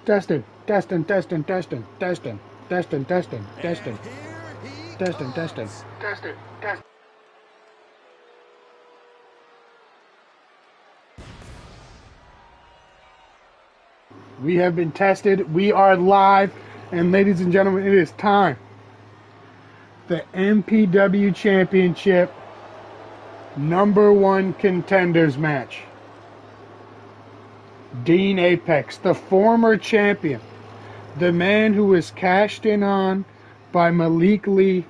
Testing, testing, testing, testing, testing, testing, testing, testing, testing, testing, testing, testing. We have been tested. We are live. And ladies and gentlemen, it is time. The MPW Championship #1 contenders match. Dean Apex, the former champion, the man who was cashed in on by Malik Lee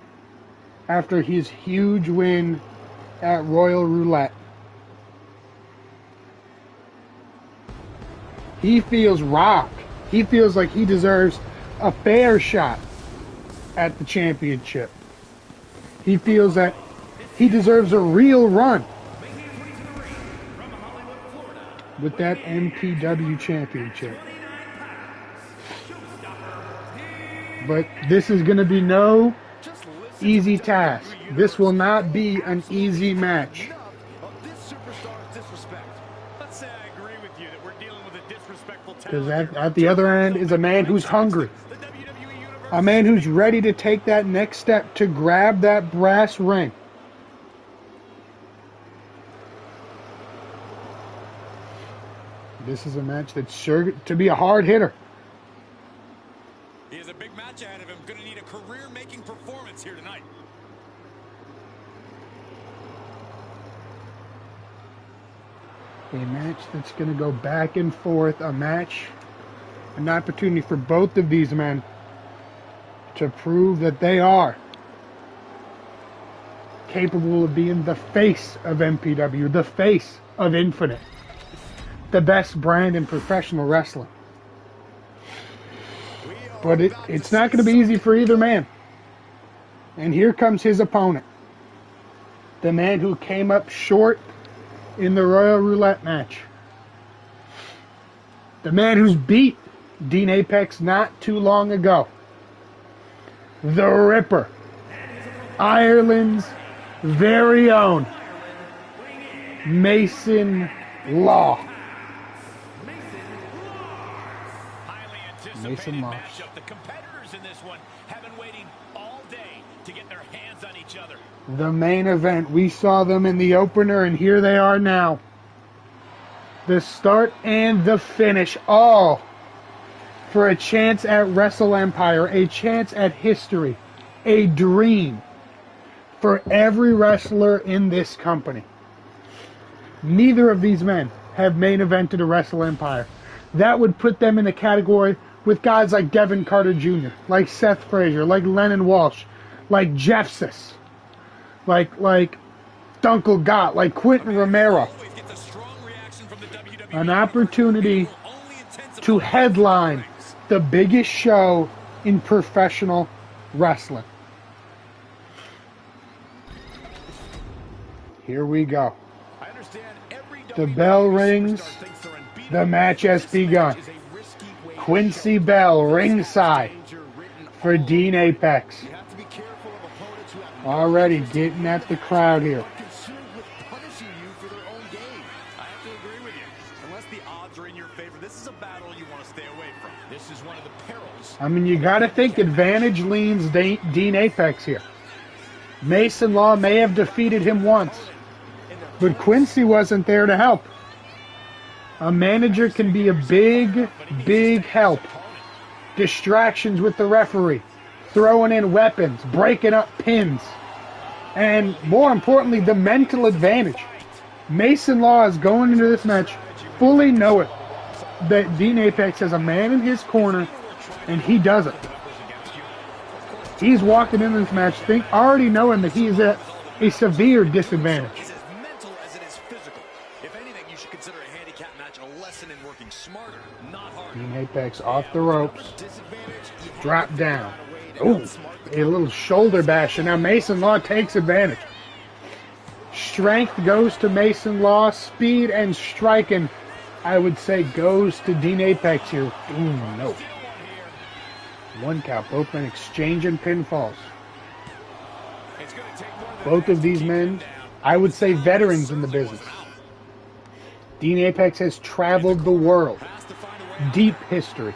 after his huge win at Royal Roulette. He feels robbed. He feels like he deserves a fair shot at the championship. He feels that he deserves a real run with that MPW championship. But this is going to be no easy task. This will not be an easy match. Because at the other end is a man who's hungry. A man who's ready to take that next step to grab that brass ring. This is a match that's sure to be a hard hitter. He has a big match ahead of him. Going to need a career-making performance here tonight. A match that's going to go back and forth. A match, an opportunity for both of these men to prove that they are capable of being the face of MPW, the face of Infinite, the best brand in professional wrestling. But it's not going to be easy for either man. And here comes his opponent, the man who came up short in the Royal Roulette match, the man who's beat Dean Apex not too long ago, the Ripper, Ireland's very own Mason Law. Mason Law. The competitors in this one have been waiting all day to get their hands on each other. The main event. We saw them in the opener, and here they are now. The start and the finish, all for a chance at Wrestle Empire, a chance at history, a dream for every wrestler in this company. Neither of these men have main evented a Wrestle Empire. That would put them in a category with guys like Devin Carter Jr., like Seth Frazier, like Lennon Walsh, like Jeffsus, like Dunkel Gott, like Quentin Romero. An opportunity to headline the biggest show in professional wrestling. Here we go. The bell rings. The match has begun. Quincy Bell ringside for Dean Apex. Already getting at the crowd here. I mean, you got to think advantage leans Dean Apex here. Mason Law may have defeated him once, but Quincy wasn't there to help. A manager can be a big, big help. Distractions with the referee, throwing in weapons, breaking up pins, and more importantly, the mental advantage. Mason Law is going into this match fully knowing that Dean Apex has a man in his corner, and he doesn't. He's walking into this match already knowing that he is at a severe disadvantage. Dean Apex off the ropes, drop down. Ooh, a little shoulder bash, and now Mason Law takes advantage. Strength goes to Mason Law, speed and striking, I would say, goes to Dean Apex here. Ooh, no. One count, both men exchanging pinfalls. Both of these men, I would say, veterans in the business. Dean Apex has traveled the world. Deep history.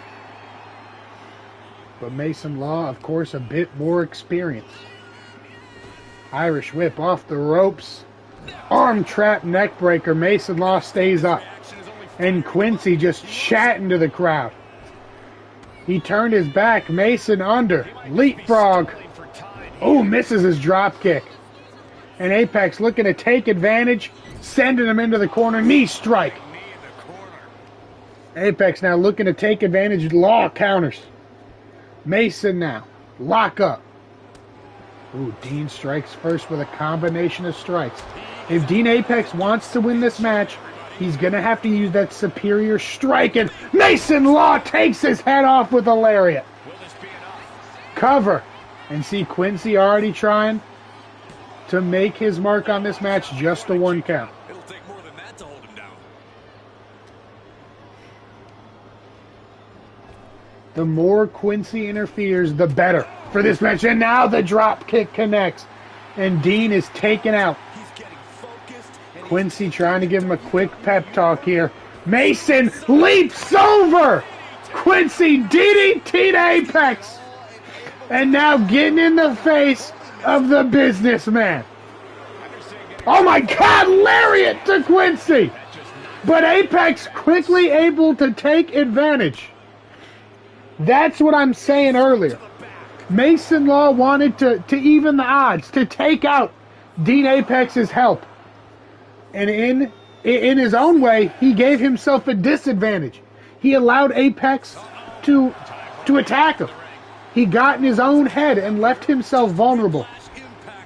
But Mason Law, of course, a bit more experience. Irish whip off the ropes. Arm trap neck breaker. Mason Law stays up. And Quincy just chatting to the crowd. He turned his back. Mason under. Leapfrog. Oh, misses his drop kick. And Apex looking to take advantage. Sending him into the corner. Knee strike. Apex now looking to take advantage. Law counters. Mason now. Lock up. Ooh, Dean strikes first with a combination of strikes. If Dean Apex wants to win this match, he's going to have to use that superior strike. And Mason Law takes his head off with a lariat. Cover. And see Quincy already trying to make his mark on this match, just a 1 count. It'll take more than that to hold him down. The more Quincy interferes, the better for this match. And now the drop kick connects. And Dean is taken out. Quincy trying to give him a quick pep talk here. Mason leaps over. Quincy DDT to Apex. And now getting in the face of the businessman. Oh my God, lariat to Quincy. But Apex quickly able to take advantage. That's what I'm saying earlier. Mason Law wanted to even the odds, to take out Dean Apex's help. And in his own way, he gave himself a disadvantage. He allowed Apex to attack him. He got in his own head and left himself vulnerable.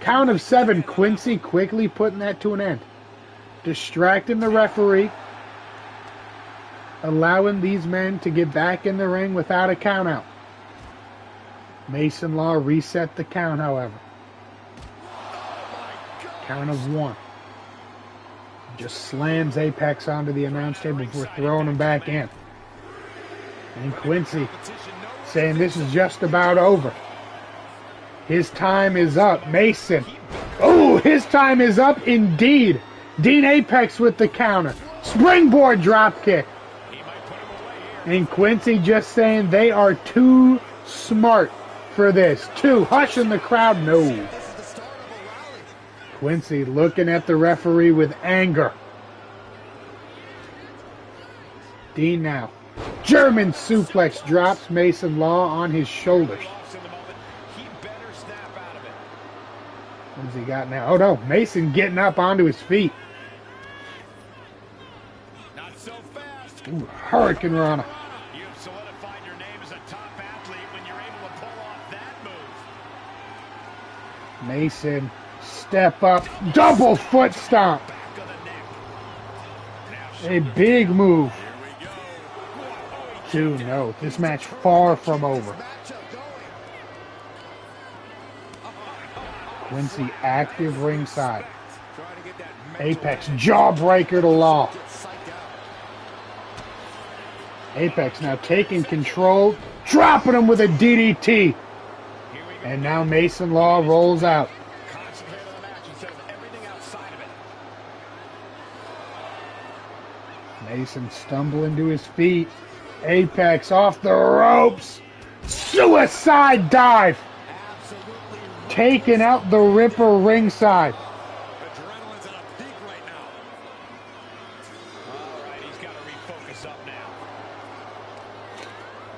Count of 7, Quincy quickly putting that to an end. Distracting the referee. Allowing these men to get back in the ring without a count out. Mason Law reset the count, however. Count of 1. Just slams Apex onto the announce table before throwing him back in. And Quincy saying this is just about over. His time is up. Mason. Oh, his time is up indeed. Dean Apex with the counter. Springboard drop kick. And Quincy just saying they are too smart for this. Hushing the crowd. No. Quincy looking at the referee with anger. Dean now. German suplex drops Mason Law on his shoulders. What's he got now? Oh no, Mason getting up onto his feet. Not so fast. Ooh, Hurricane Rana. You've solidified your name as a top athlete when you're able to pull off that move. Mason, step up, double foot stomp. A big move. No, this match far from over. Quincy active ringside. Apex jawbreaker to Law. Apex now taking control, dropping him with a DDT. And now Mason Law rolls out. Mason stumbling to his feet. Apex off the ropes. Suicide dive. Taking out the Ripper ringside. Adrenaline's at a peak right now. All right, he's got to refocus up now.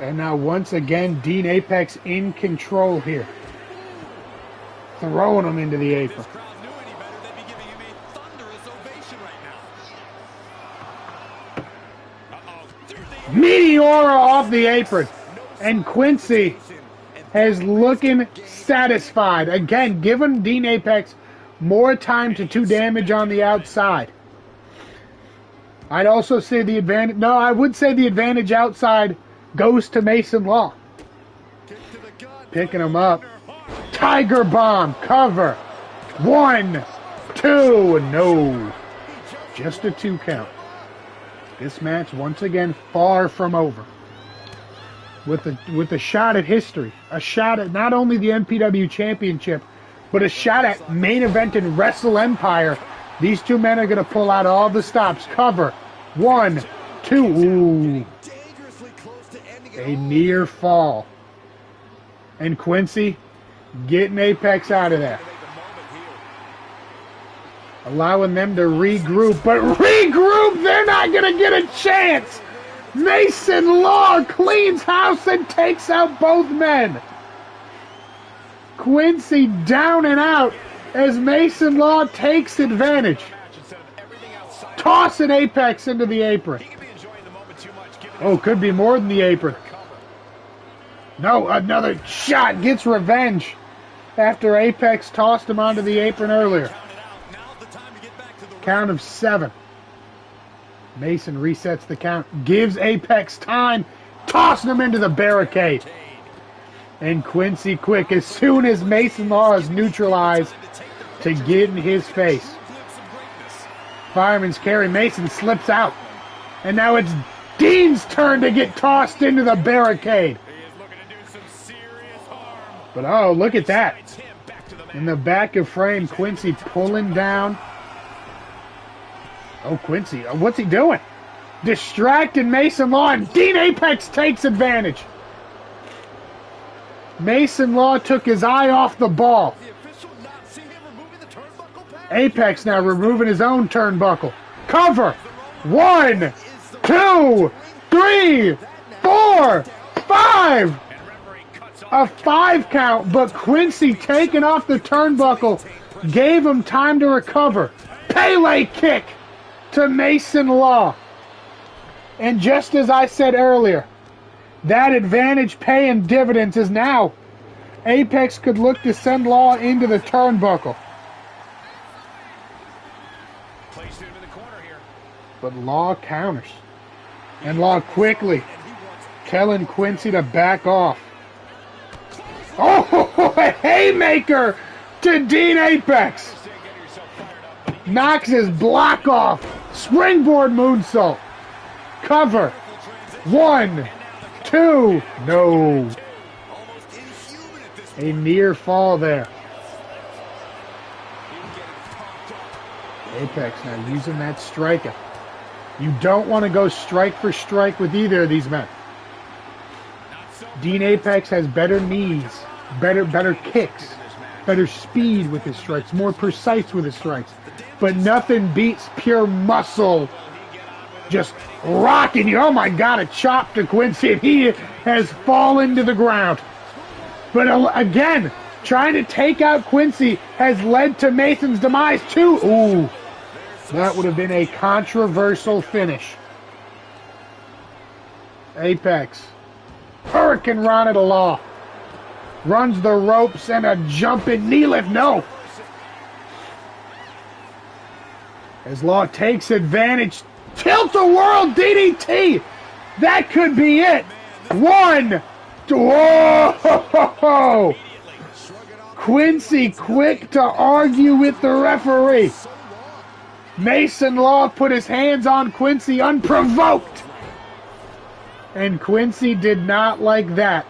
And now once again, Dean Apex in control here. Throwing him into the apron. If this crowd knew any better, they'd be giving him a thunderous ovation right now. Meteora off the apron. And Quincy is looking satisfied. Again, giving Dean Apex more time to 2 damage on the outside. I'd also say the advantage... No, I would say the advantage outside goes to Mason Law. Picking him up. Tiger Bomb. Cover. 1, 2. No. Just a 2 count. This match, once again, far from over. With a shot at history. A shot at not only the MPW Championship, but a shot at main event in Wrestle Empire. These 2 men are going to pull out all the stops. Cover. 1, 2. Ooh. A near fall. And Quincy getting Apex out of there. Allowing them to regroup. But regroup, they're not going to get a chance. Mason Law cleans house and takes out both men. Quincy down and out as Mason Law takes advantage. Tossing Apex into the apron. Oh, could be more than the apron. No, another shot gets revenge after Apex tossed him onto the apron earlier. Count of 7. Mason resets the count, gives Apex time, tossing him into the barricade. And Quincy quick, as soon as Mason Law is neutralized, to get in his face. Fireman's carry, Mason slips out. And now it's Dean's turn to get tossed into the barricade. But oh, look at that. In the back of frame, Quincy pulling down. Oh, Quincy, what's he doing? Distracting Mason Law, and Dean Apex takes advantage. Mason Law took his eye off the ball. Apex now removing his own turnbuckle. Cover. 1, 2, 3, 4, 5. A 5 count, but Quincy taking off the turnbuckle gave him time to recover. Pele kick to Mason Law. And just as I said earlier, that advantage paying dividends is now. Apex could look to send Law into the turnbuckle. But Law counters. And Law quickly telling Quincy to back off. Oh, a haymaker to Dean Apex. Knocks his block off. Springboard moonsault. Cover. 1, 2. No. A near fall there. Apex now using that striker. You don't want to go strike for strike with either of these men. Dean Apex has better knees, better kicks, better speed with his strikes, more precise with his strikes. But nothing beats pure muscle just rocking you. Oh my God, a chop to Quincy, and he has fallen to the ground. But again, trying to take out Quincy has led to Mason's demise too. Ooh, that would have been a controversial finish. Apex. Hurricane Rana to Law. Runs the ropes and a jumping knee lift. No. As Law takes advantage. Tilt-a-whirl DDT. That could be it. 1, 2. Whoa! Quincy quick to argue with the referee. Mason Law put his hands on Quincy unprovoked. And Quincy did not like that.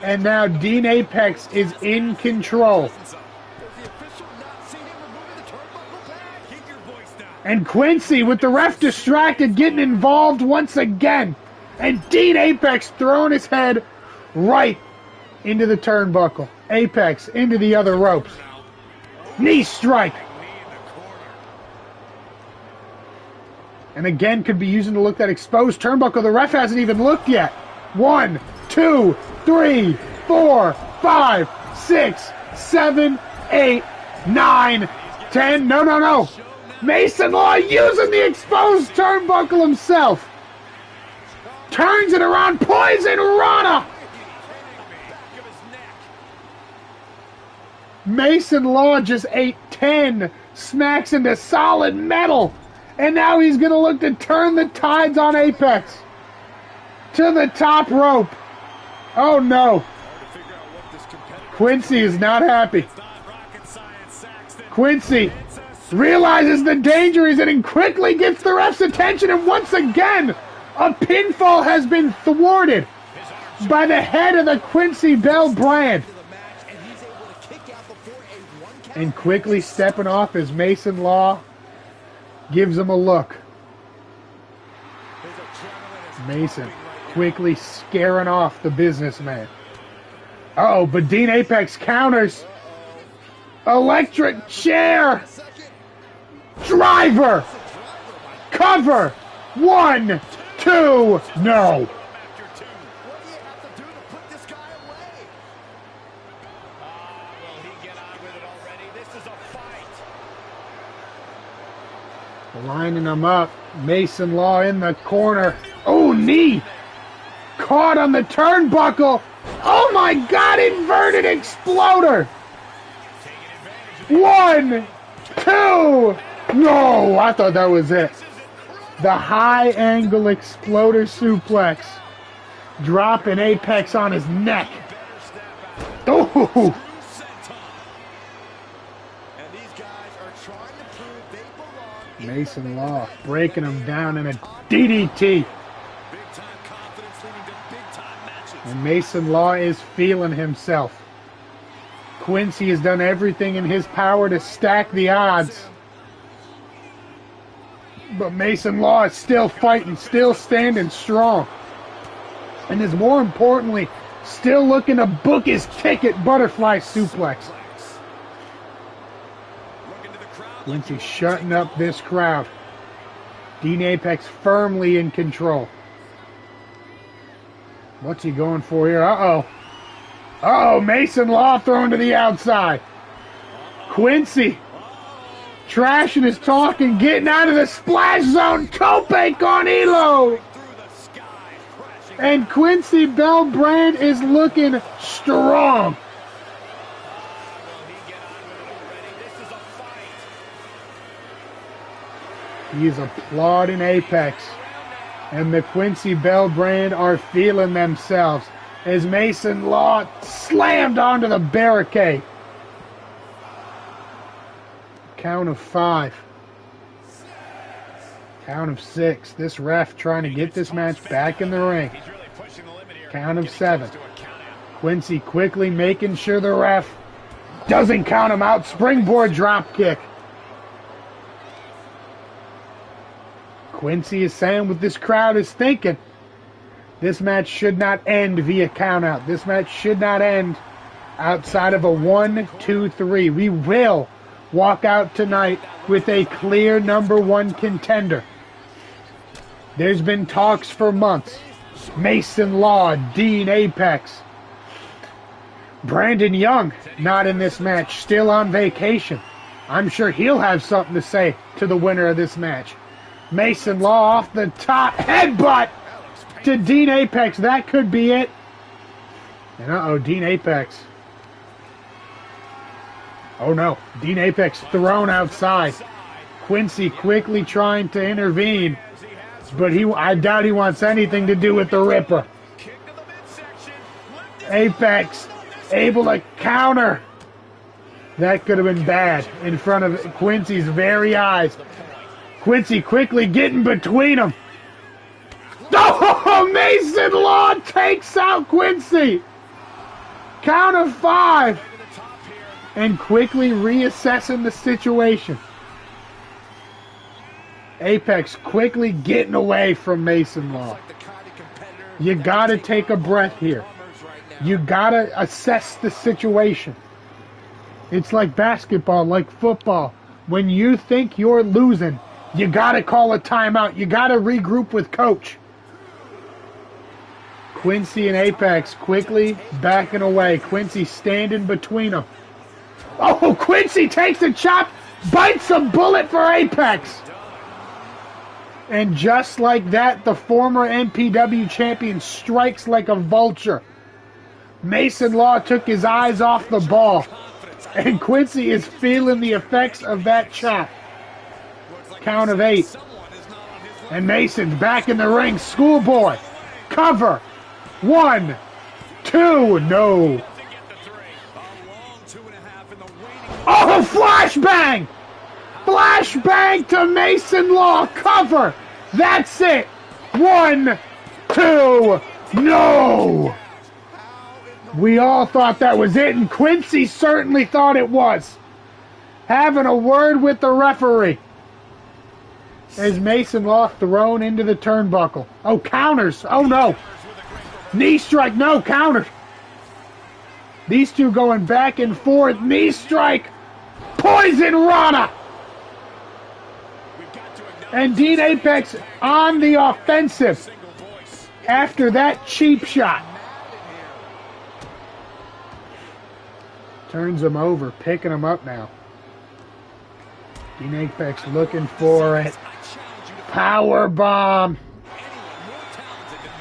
And now Dean Apex is in control. And Quincy, with the ref distracted, getting involved once again. And Dean Apex throwing his head right into the turnbuckle. Apex into the other ropes. Knee strike. And again, could be using to look that exposed turnbuckle. The ref hasn't even looked yet. 1, 2, 3, 4, 5, 6, 7, 8, 9, 10. No. Mason Law using the exposed turnbuckle himself. Turns it around. Poison Rana. Mason Law just ate 10 smacks into solid metal. And now he's going to look to turn the tides on Apex. To the top rope. Oh no. Quincy is not happy. Quincy realizes the danger he's in and quickly gets the ref's attention. And once again, a pinfall has been thwarted by the head of the Quincy Bell brand. And quickly stepping off as Mason Law gives him a look. Mason quickly scaring off the businessman. Uh-oh, but Dean Apex counters. Electric chair. Driver. Cover. 1, 2. No. What do you have to do to put this guy away? Will he get on with it already? This is a fight. Lining them up. Mason Law in the corner. Oh, knee. Caught on the turnbuckle. Oh my God, inverted exploder. 1, 2. No, I thought that was it. The high angle exploder suplex. Dropping Apex on his neck. Oh. Mason Law breaking him down in a DDT. And Mason Law is feeling himself. Quincy has done everything in his power to stack the odds. But Mason Law is still fighting, still standing strong. And is more importantly, still looking to book his ticket butterfly suplex. Quincy shutting up this crowd. Dean Apex firmly in control. What's he going for here? Uh-oh. Uh-oh, Mason Law thrown to the outside. Quincy trashing his talk and getting out of the splash zone. Tope con hilo. And Quincy Bellbrand is looking strong. He's applauding Apex. And the Quincy Bellbrand are feeling themselves as Mason Law slammed onto the barricade. Count of 5. Count of 6. This ref trying to get this match back in the ring. Count of 7. Quincy quickly making sure the ref doesn't count him out. Springboard drop kick. Quincy is saying what this crowd is thinking. This match should not end via countout. This match should not end outside of a 1, 2, 3. We will walk out tonight with a clear #1 contender. There's been talks for months. Mason Law, Dean Apex. Brandon Young not in this match, still on vacation. I'm sure he'll have something to say to the winner of this match. Mason Law off the top, headbutt to Dean Apex. That could be it. And uh-oh, Dean Apex. Oh no, Dean Apex thrown outside. Quincy quickly trying to intervene, but I doubt he wants anything to do with the Ripper. Apex able to counter. That could have been bad in front of Quincy's very eyes. Quincy quickly getting between them. Oh, Mason Law takes out Quincy. Count of 5. And quickly reassessing the situation. Apex quickly getting away from Mason Law. You gotta take a breath here. You gotta assess the situation. It's like basketball, like football. When you think you're losing, you gotta call a timeout. You gotta regroup with coach. Quincy and Apex quickly backing away. Quincy standing between them. Oh, Quincy takes a chop, bites a bullet for Apex. And just like that, the former MPW champion strikes like a vulture. Mason Law took his eyes off the ball. And Quincy is feeling the effects of that chop. Count of 8. And Mason's back in the ring. Schoolboy. Cover. 1, 2. No. Oh, flashbang! Flashbang to Mason Law. Cover. That's it. 1, 2. No. We all thought that was it, and Quincy certainly thought it was. Having a word with the referee. As Mason Law thrown into the turnbuckle. Oh, counters. Oh, no. Knee strike. No, counter. These two going back and forth. Knee strike. Poison Rana. And Dean Apex on the offensive after that cheap shot. Turns him over, picking him up now. Dean Apex looking for it. Power bomb.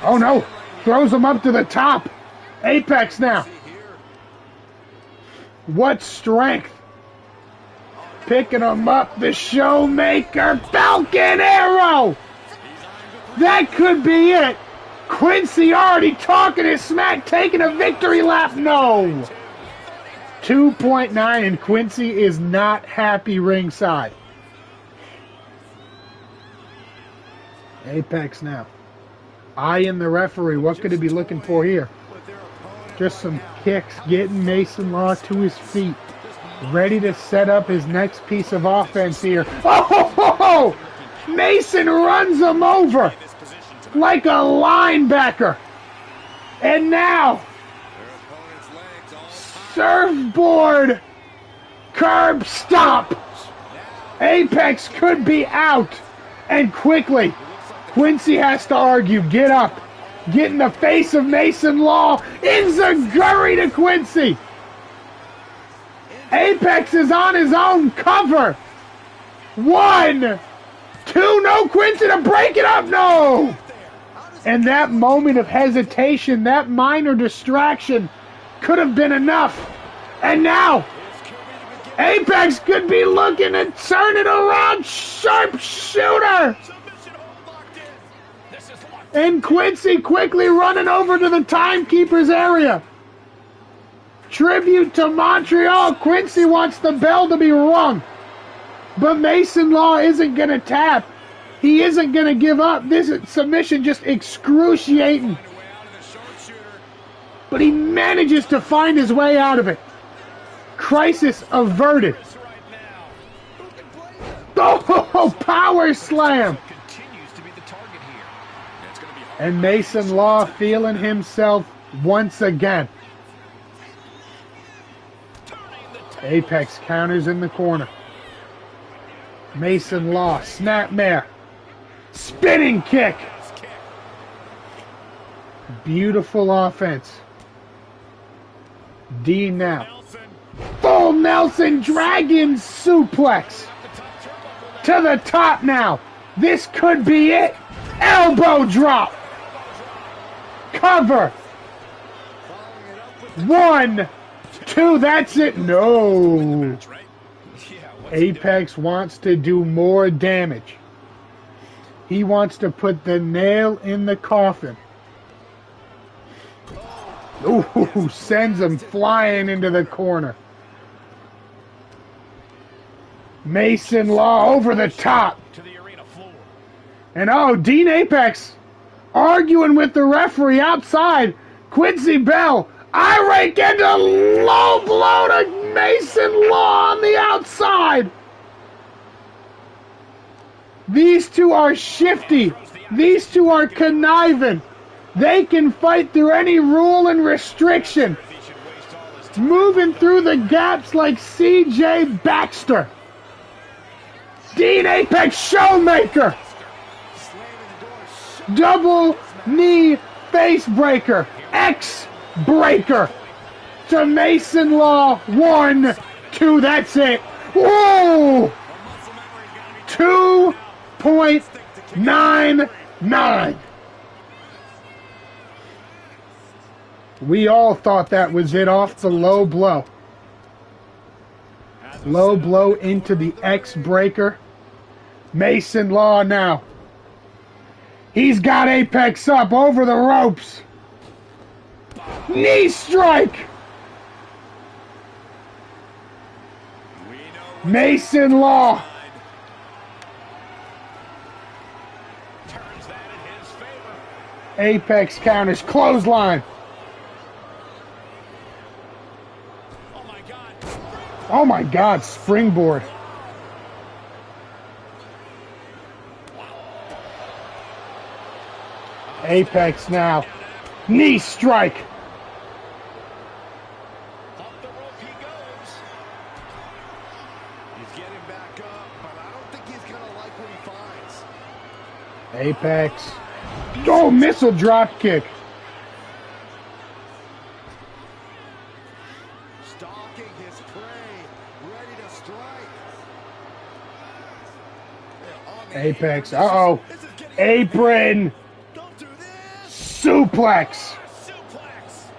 Oh no, throws him up to the top. Apex now. What strength. Picking him up, the Showmaker, Falcon Arrow. That could be it. Quincy already talking his smack, taking a victory lap. No. 2.9, and Quincy is not happy ringside. Apex now. Eyeing the referee. What could he be looking for here? Just some kicks, getting Mason Law to his feet. Ready to set up his next piece of offense here. Oh! Mason runs him over like a linebacker. And now, surfboard curb stop. Apex could be out. And quickly, Quincy has to argue. Get up. Get in the face of Mason Law. Enziguri to Quincy. Apex is on his own cover. 1, 2, no, Quincy to break it up, no! And that moment of hesitation, that minor distraction could have been enough. And now, Apex could be looking to turn it around. Sharpshooter! And Quincy quickly running over to the timekeeper's area. Tribute to Montreal. Quincy wants the bell to be rung. But Mason Law isn't going to tap. He isn't going to give up. This submission just excruciating. But he manages to find his way out of it. Crisis averted. Oh, power slam. And Mason Law feeling himself once again. Apex counters in the corner. Mason Law, snapmare. Spinning kick. Beautiful offense. D now. Full Nelson Dragon suplex. To the top now. This could be it. Elbow drop. Cover. 1, 2, that's it. No. Apex wants to do more damage. He wants to put the nail in the coffin. Ooh, sends him flying into the corner. Mason Law over the top. And oh, Dean Apex arguing with the referee outside. Quincy Bell, irate into low blow to Mason Law on the outside. These two are shifty. These two are conniving. They can fight through any rule and restriction. Moving through the gaps like C.J. Baxter. Dean Apex Showmaker. Double knee face breaker. X breaker. To Mason Law. 1, 2, that's it. Whoa! 2.99. We all thought that was it off the low blow. Low blow into the X breaker. Mason Law now. He's got Apex up over the ropes. Knee strike. Mason Law. Apex counters, clothesline. Oh my God, springboard. Apex now. Knee strike. get him back up, but I don't think he's going to like what he finds. Apex. Oh, missile drop kick. Stalking his prey, ready to strike. Apex. Uh-oh. Apron. Don't do this. Suplex. Suplex.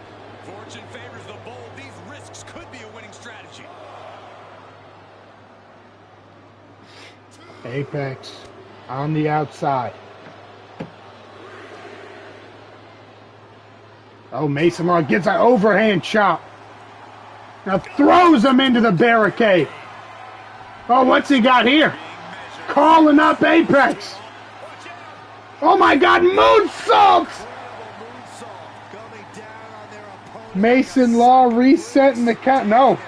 Fortune favors the bold. These risks could be a winning strategy. Apex on the outside. Oh, Mason Law gets an overhand chop. Now throws him into the barricade. Oh, what's he got here? Calling up Apex. Oh my God, moonsault! Mason Law resetting the count. No.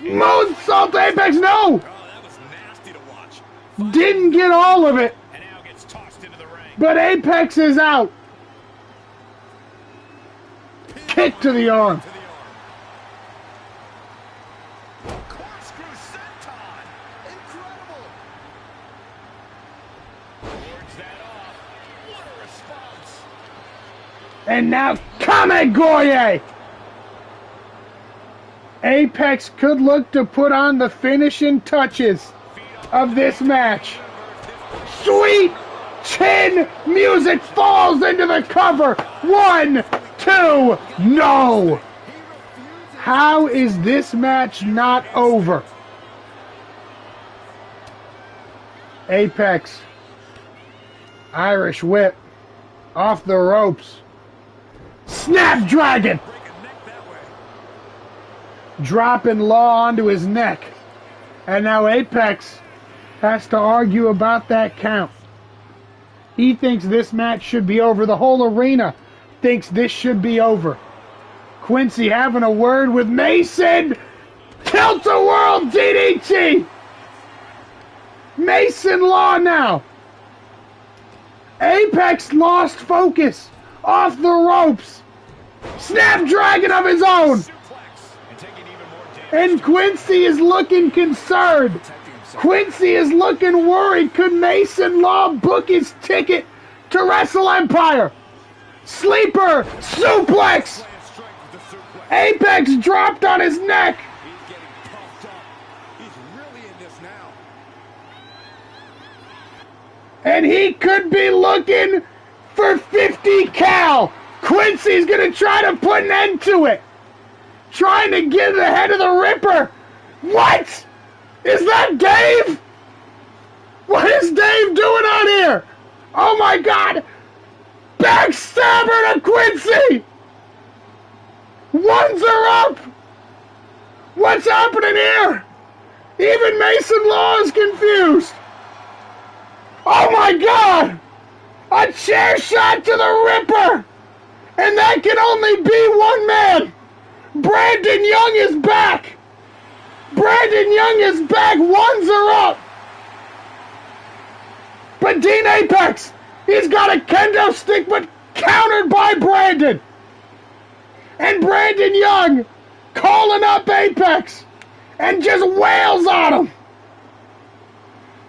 Moonsault Apex, no! Oh, that was nasty to watch. Didn't get all of it. And now gets tossed into the ring. But Apex is out. Kick to the arm. Corkscrew senton. Incredible. Wards that off. What a response. And now Kamegoye. Apex could look to put on the finishing touches of this match. Sweet chin music falls into the cover. 1, 2, no. How is this match not over? Apex. Irish whip. Off the ropes. Snapdragon. Dropping Law onto his neck. And now Apex has to argue about that count. He thinks this match should be over. The whole arena thinks this should be over. Quincy having a word with Mason. Tilt-a-whirl DDT. Mason Law now. Apex lost focus. Off the ropes. Snapdragon of his own. And Quincy is looking concerned. Quincy is looking worried. Could Mason Law book his ticket to Wrestle Empire? Sleeper suplex. Apex dropped on his neck. He's getting pumped up. He's really in this now. And he could be looking for 50 cal. Quincy's going to try to put an end to it. Trying to get the head of the Ripper. What? Is that Dave? What is Dave doing out here? Oh my God. Backstabber to Quincy. Ones are up. What's happening here? Even Mason Law is confused. Oh my God. A chair shot to the Ripper. And that can only be one man. Brandon Young is back. Brandon Young is back. Ones are up. But Dean Apex, he's got a kendo stick, but countered by Brandon. And Brandon Young calling up Apex and just wails on him.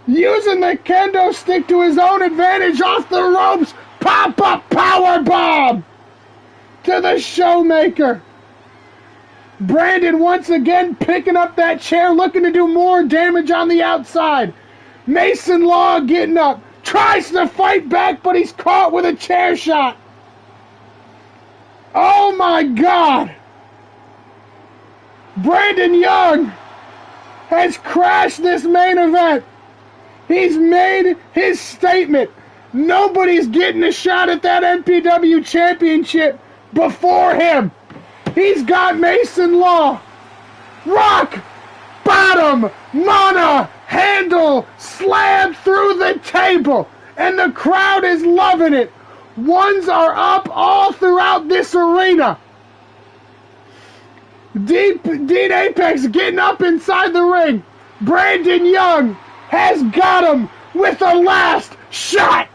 Using the kendo stick to his own advantage off the ropes. Pop-up power bomb to the Showmaker. Brandon once again picking up that chair, looking to do more damage on the outside. Mason Law getting up, tries to fight back, but he's caught with a chair shot. Oh my God. Brandon Young has crashed this main event. He's made his statement. Nobody's getting a shot at that MPW championship before him. He's got Mason Law. Rock, bottom, mana, handle, slam through the table. And the crowd is loving it. Ones are up all throughout this arena. Dean Apex getting up inside the ring. Brandon Young has got him with a last shot.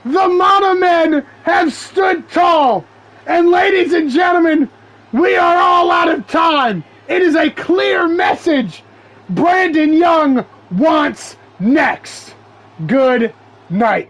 The Mana Men have stood tall. And ladies and gentlemen, we are all out of time. It is a clear message. Brandon Young wants next. Good night.